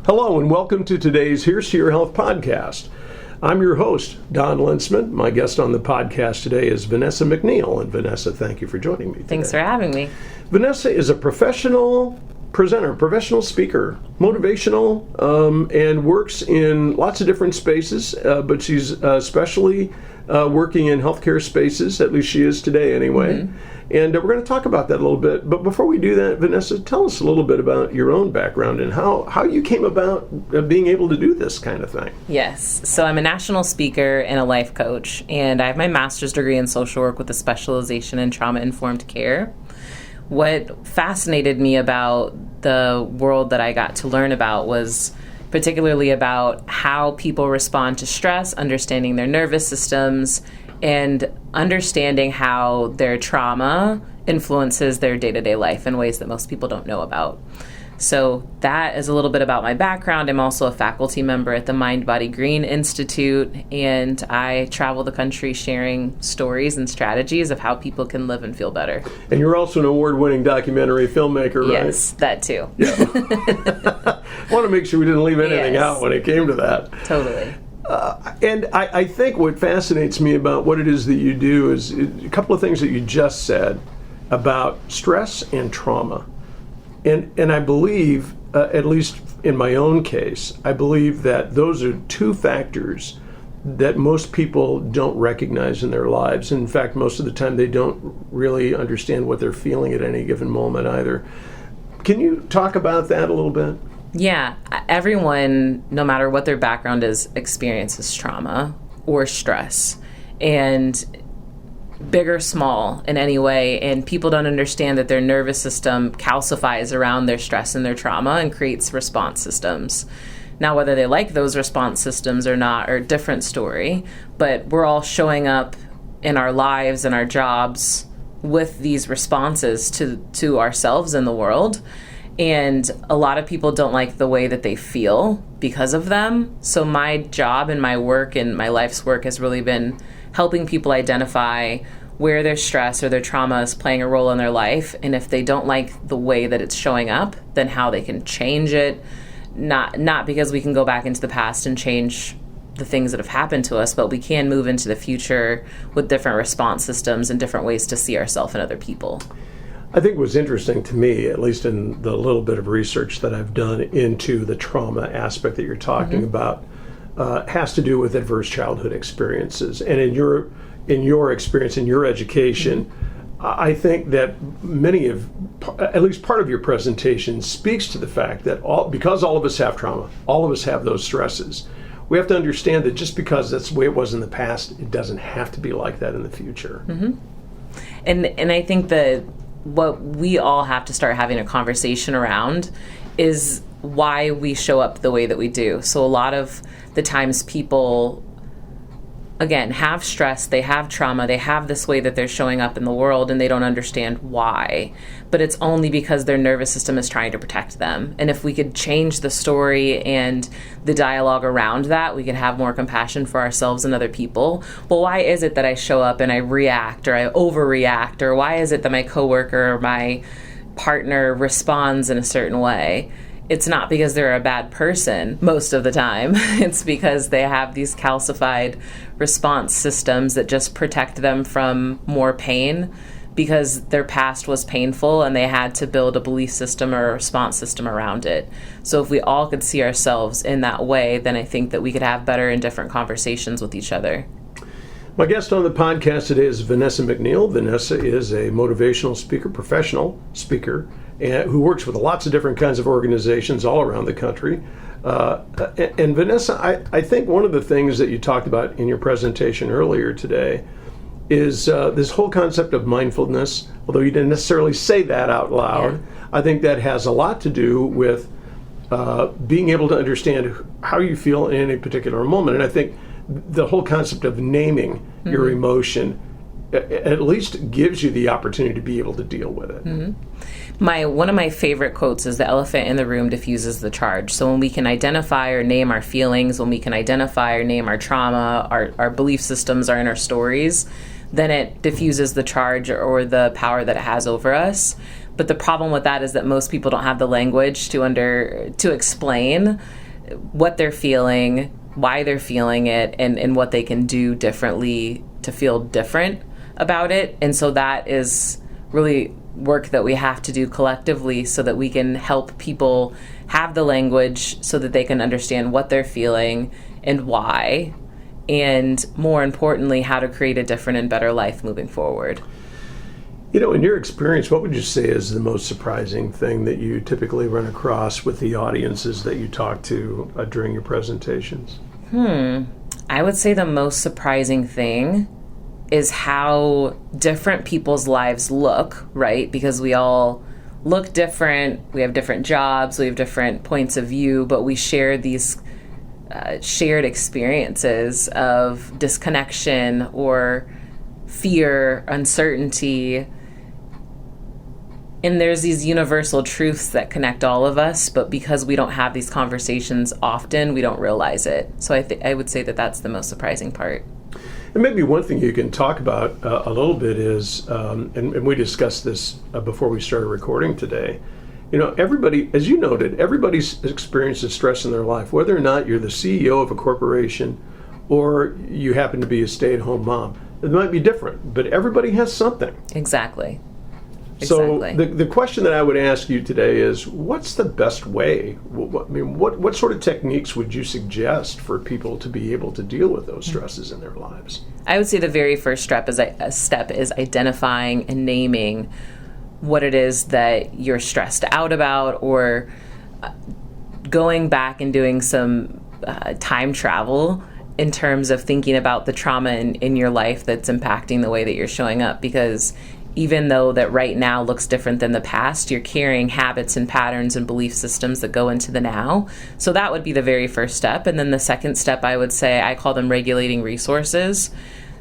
Hello and welcome to today's Here's to Your Health podcast. I'm your host, Don Lensman. My guest on the podcast today is Vanessa McNeil. And Vanessa, thank you for joining me today. Thanks for having me. Vanessa is a professional presenter, professional speaker, motivational, and works in lots of different spaces, but she's especially working in healthcare spaces, at least she is today anyway. Mm-hmm. And we're going to talk about that a little bit. But before we do that, Vanessa, tell us a little bit about your own background and how you came about being able to do this kind of thing. Yes. So I'm a national speaker and a life coach, and I have my master's degree in social work with a specialization in trauma-informed care. What fascinated me about the world that I got to learn about was particularly about how people respond to stress, understanding their nervous systems, and understanding how their trauma influences their day-to-day life in ways that most people don't know about. So that is a little bit about my background. I'm also a faculty member at the Mind Body Green Institute, and I travel the country sharing stories and strategies of how people can live and feel better. And you're also an award-winning documentary filmmaker, right? Yes, that too. Yeah. I want to make sure we didn't leave anything out when it came to that. Totally. And I think what fascinates me about what it is that you do is a couple of things that you just said about stress and trauma. And I believe, at least in my own case, I believe that those are two factors that most people don't recognize in their lives. In fact, most of the time they don't really understand what they're feeling at any given moment either. Can you talk about that a little bit? Yeah, everyone, no matter what their background is, experiences trauma or stress, and big or small in any way, and people don't understand that their nervous system calcifies around their stress and their trauma and creates response systems. Now, whether they like those response systems or not are a different story, but we're all showing up in our lives and our jobs with these responses to ourselves and the world. And a lot of people don't like the way that they feel because of them. So my job and my work and my life's work has really been helping people identify where their stress or their trauma is playing a role in their life. And if they don't like the way that it's showing up, then how they can change it. Not because we can go back into the past and change the things that have happened to us, but we can move into the future with different response systems and different ways to see ourselves and other people. I think what's interesting to me, at least in the little bit of research that I've done into the trauma aspect that you're talking about, has to do with adverse childhood experiences. And in your experience, in your education, I think that at least part of your presentation speaks to the fact that because all of us have trauma, all of us have those stresses, we have to understand that just because that's the way it was in the past, it doesn't have to be like that in the future. Mm-hmm. And I think that what we all have to start having a conversation around is why we show up the way that we do. So a lot of the times people, again, have stress, they have trauma, they have this way that they're showing up in the world, and they don't understand why. But it's only because their nervous system is trying to protect them. And if we could change the story and the dialogue around that, we could have more compassion for ourselves and other people. Well, why is it that I show up and I react or I overreact? Or why is it that my coworker or my partner responds in a certain way? It's not because they're a bad person most of the time. It's because they have these calcified response systems that just protect them from more pain because their past was painful and they had to build a belief system or a response system around it. So if we all could see ourselves in that way, then I think that we could have better and different conversations with each other. My guest on the podcast today is Vanessa McNeil. Vanessa is a motivational speaker, professional speaker, who works with lots of different kinds of organizations all around the country. And Vanessa, I think one of the things that you talked about in your presentation earlier today is this whole concept of mindfulness, although you didn't necessarily say that out loud. Yeah. I think that has a lot to do with being able to understand how you feel in any particular moment. And I think the whole concept of naming your emotion at least gives you the opportunity to be able to deal with it. One of my favorite quotes is the elephant in the room diffuses the charge. So when we can identify or name our feelings, when we can identify or name our trauma, our belief systems, our inner stories, then it diffuses the charge or the power that it has over us. But the problem with that is that most people don't have the language to explain what they're feeling, why they're feeling it, and what they can do differently to feel different about it. And so that is really work that we have to do collectively so that we can help people have the language so that they can understand what they're feeling and why, and more importantly, how to create a different and better life moving forward. In your experience, what would you say is the most surprising thing that you typically run across with the audiences that you talk to during your presentations? I would say the most surprising thing is how different people's lives look, right? Because we all look different, we have different jobs, we have different points of view, but we share these shared experiences of disconnection or fear, uncertainty. And there's these universal truths that connect all of us, but because we don't have these conversations often, we don't realize it. So I would say that that's the most surprising part. And maybe one thing you can talk about a little bit is, and we discussed this before we started recording today, everybody, as you noted, everybody's experiences stress in their life, whether or not you're the CEO of a corporation or you happen to be a stay-at-home mom. It might be different, but everybody has something. Exactly. So the question that I would ask you today is, what's the best way? What sort of techniques would you suggest for people to be able to deal with those stresses in their lives? I would say the very first step is identifying and naming what it is that you're stressed out about, or going back and doing some time travel in terms of thinking about the trauma in your life that's impacting the way that you're showing up. Because even though that right now looks different than the past, you're carrying habits and patterns and belief systems that go into the now. So that would be the very first step. And then the second step, I would say, I call them regulating resources,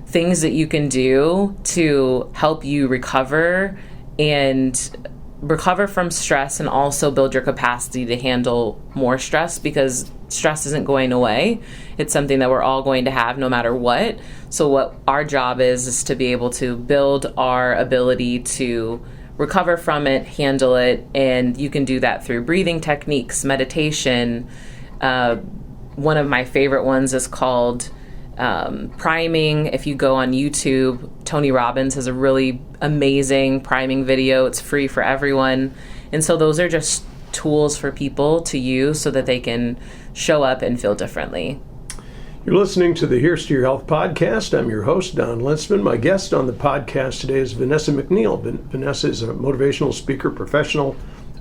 things that you can do to help you recover from stress, and also build your capacity to handle more stress, because stress isn't going away. It's something that we're all going to have no matter what. So what our job is to be able to build our ability to recover from it, handle it, and you can do that through breathing techniques, meditation. One of my favorite ones is called priming. If you go on YouTube, Tony Robbins has a really amazing priming video. It's free for everyone. And so those are just tools for people to use so that they can show up and feel differently. You're listening to the Here's to Your Health podcast. I'm your host, Don Lintzman. My guest on the podcast today is Vanessa McNeil. Vanessa is a motivational speaker, professional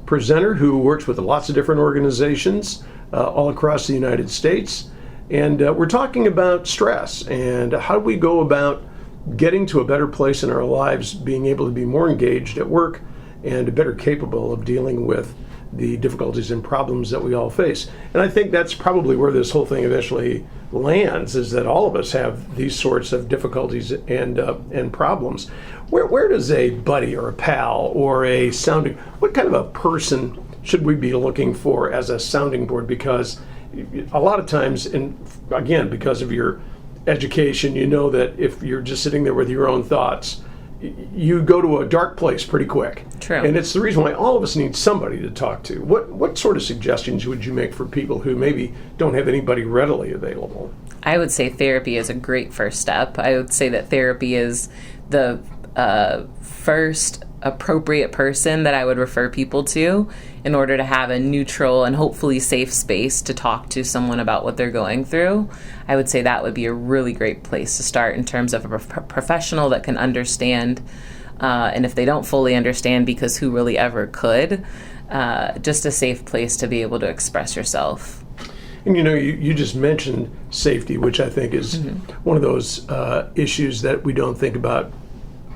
presenter who works with lots of different organizations all across the United States. And we're talking about stress and how do we go about getting to a better place in our lives, being able to be more engaged at work and better capable of dealing with the difficulties and problems that we all face. And I think that's probably where this whole thing eventually lands, is that all of us have these sorts of difficulties and problems. Where does a buddy or a pal or what kind of a person should we be looking for as a sounding board? Because a lot of times, and again, because of your education, you know that if you're just sitting there with your own thoughts, you go to a dark place pretty quick. True. And it's the reason why all of us need somebody to talk to. What sort of suggestions would you make for people who maybe don't have anybody readily available? I would say therapy is a great first step. I would say that therapy is the first appropriate person that I would refer people to in order to have a neutral and hopefully safe space to talk to someone about what they're going through. I would say that would be a really great place to start in terms of a professional that can understand, and if they don't fully understand, because who really ever could, just a safe place to be able to express yourself. And you just mentioned safety, which I think is one of those issues that we don't think about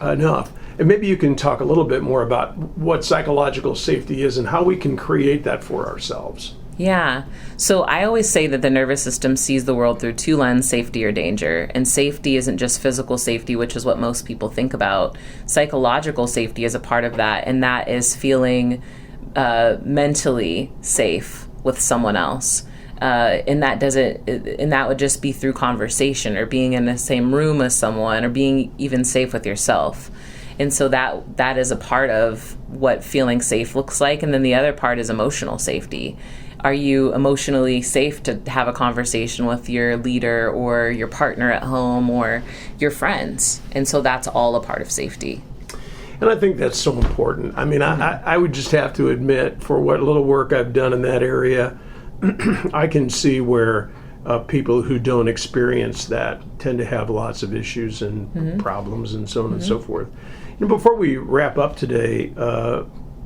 enough. And maybe you can talk a little bit more about what psychological safety is and how we can create that for ourselves. Yeah. So I always say that the nervous system sees the world through two lenses, safety or danger. And safety isn't just physical safety, which is what most people think about. Psychological safety is a part of that, and that is feeling mentally safe with someone else. And that would just be through conversation, or being in the same room as someone, or being even safe with yourself. And so that is a part of what feeling safe looks like. And then the other part is emotional safety. Are you emotionally safe to have a conversation with your leader or your partner at home or your friends? And so that's all a part of safety. And I think that's so important. I mean, I would just have to admit, for what little work I've done in that area, I can see where people who don't experience that tend to have lots of issues and problems and so on and so forth. Before we wrap up today,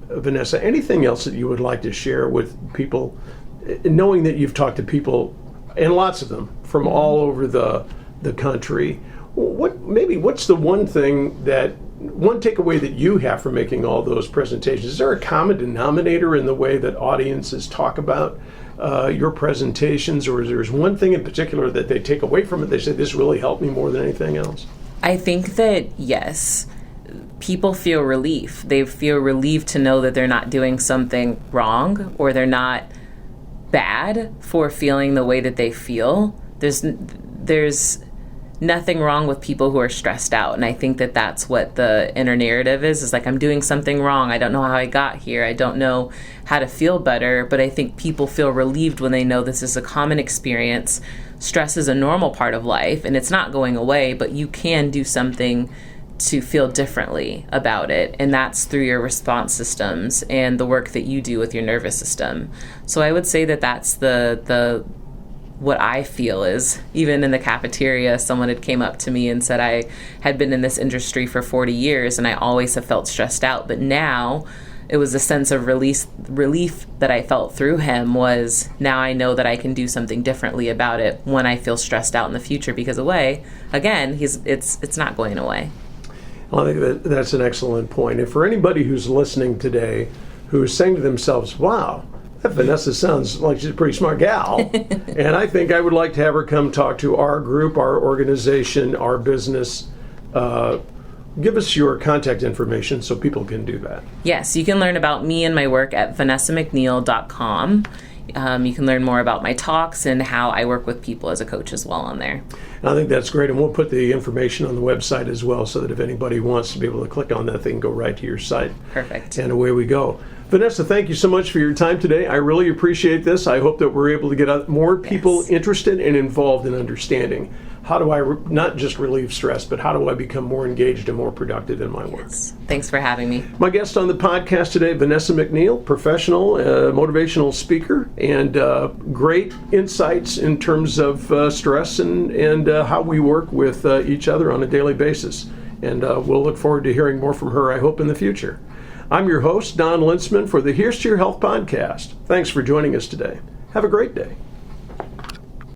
Vanessa, anything else that you would like to share with people, knowing that you've talked to people, and lots of them, from all over the country? What's the one takeaway that you have from making all those presentations? Is there a common denominator in the way that audiences talk about your presentations, or is there one thing in particular that they take away from it? They say, this really helped me more than anything else? I think that, yes, people feel relief. They feel relieved to know that they're not doing something wrong, or they're not bad for feeling the way that they feel. There's nothing wrong with people who are stressed out. And I think that that's what the inner narrative is like, I'm doing something wrong. I don't know how I got here. I don't know how to feel better. But I think people feel relieved when they know this is a common experience. Stress is a normal part of life, and it's not going away, but you can do something to feel differently about it. And that's through your response systems and the work that you do with your nervous system. So I would say that that's the what I feel is, even in the cafeteria, someone had came up to me and said I had been in this industry for 40 years and I always have felt stressed out. But now it was a sense of relief that I felt through him, was now I know that I can do something differently about it when I feel stressed out in the future, because it's not going away. Well, I think that's an excellent point. And for anybody who's listening today who is saying to themselves, wow, that Vanessa sounds like she's a pretty smart gal, and I think I would like to have her come talk to our group, our organization, our business. Give us your contact information so people can do that. Yes, you can learn about me and my work at VanessaMcNeil.com. You can learn more about my talks and how I work with people as a coach as well on there. And I think that's great, and we'll put the information on the website as well, so that if anybody wants to be able to click on that, they can go right to your site. Perfect. And away we go. Vanessa, thank you so much for your time today. I really appreciate this. I hope that we're able to get more people interested and involved in understanding, how do I not just relieve stress, but how do I become more engaged and more productive in my work? Yes. Thanks for having me. My guest on the podcast today, Vanessa McNeil, professional motivational speaker, and great insights in terms of stress and how we work with each other on a daily basis. And we'll look forward to hearing more from her, I hope, in the future. I'm your host, Don Lintzman, for the Here's to Your Health podcast. Thanks for joining us today. Have a great day.